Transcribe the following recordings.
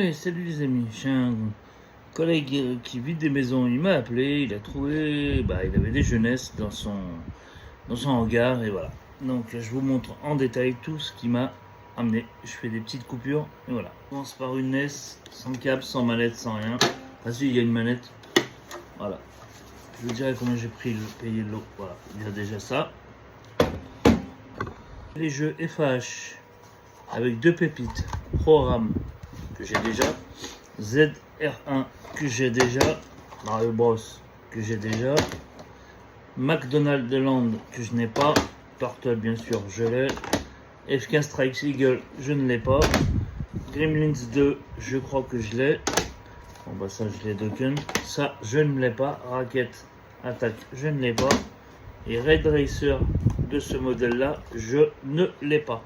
Hey, salut les amis, j'ai un collègue qui vide des maisons, il m'a appelé, il a trouvé, il avait des jeunesses dans son hangar et voilà. Donc je vous montre en détail tout ce qui m'a amené. Je fais des petites coupures et voilà. On commence par une NES, sans câble, sans manette, sans rien. Ah si, il y a une manette, voilà. Je vous dirai combien j'ai payé l'eau, voilà, il y a déjà ça. Les jeux FH avec deux pépites, programme que j'ai déjà, ZR1 que j'ai déjà, Mario Bros que j'ai déjà, McDonald's Land que je n'ai pas, Turtle bien sûr je l'ai, F15 Strike Eagle je ne l'ai pas, Gremlins 2 je crois que je l'ai, bon bah ça je l'ai token, ça je ne l'ai pas, Racket Attack je ne l'ai pas, et Raid Racer de ce modèle là je ne l'ai pas.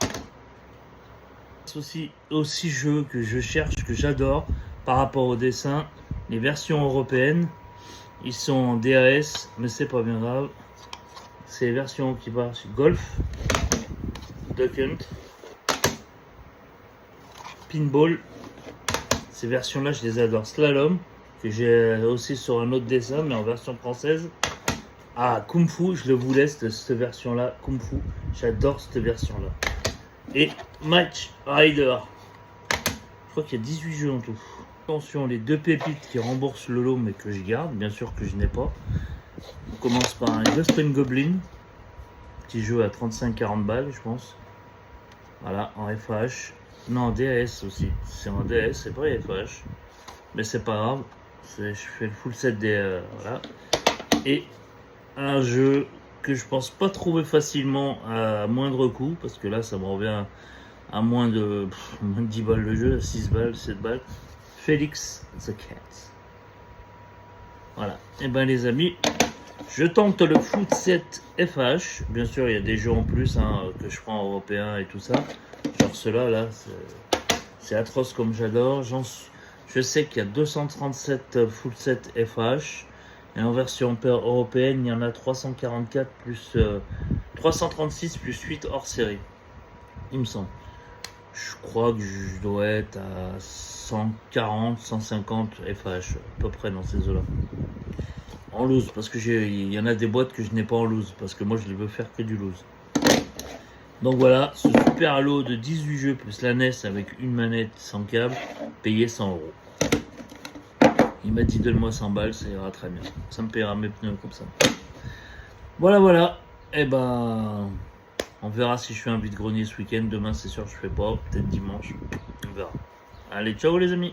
Aussi jeux que je cherche, que j'adore par rapport au dessin, les versions européennes, ils sont en DAS, mais c'est pas bien grave. C'est les versions qui partent sur Golf, Duck Hunt, Pinball. Ces versions-là, je les adore. Slalom, que j'ai aussi sur un autre dessin, mais en version française. Ah, Kung Fu, je le vous laisse, cette version-là, Kung Fu. J'adore cette version-là. Et Match Rider. Je crois qu'il y a 18 jeux en tout. Attention, les deux pépites qui remboursent le lot mais que je garde, bien sûr que je n'ai pas. On commence par un Ghost and Goblin. Petit jeu à 35-40 balles je pense. Voilà, en FH. Non, en DAS aussi. C'est en DAS, c'est pas FH. Mais c'est pas grave. Je fais le full set des... voilà. Et un jeu que je pense pas trouver facilement à moindre coût, parce que là ça me revient à moins de 10 balles le jeu, 6 balles, 7 balles. Felix the Cat. Voilà. Et ben les amis, je tente le foot set FH. Bien sûr, il y a des jeux en plus que je prends européen et tout ça. Genre ceux-là, là, c'est atroce comme j'adore. Je sais qu'il y a 237 full set FH. Et en version européenne, il y en a 344 plus 336 plus 8 hors série. Il me semble. Je crois que je dois être à 140, 150 FH, à peu près dans ces eaux-là. En loose, parce que il y en a des boîtes que je n'ai pas en loose, parce que moi je les veux faire que du loose. Donc voilà, ce super lot de 18 jeux plus la NES avec une manette sans câble, payé 100 €. Il m'a dit donne-moi 100 balles, ça ira très bien. Ça me paiera mes pneus comme ça. Voilà. Et ben, on verra si je fais un vide-grenier ce week-end. Demain, c'est sûr, je fais pas. Peut-être dimanche. On verra. Allez, ciao les amis.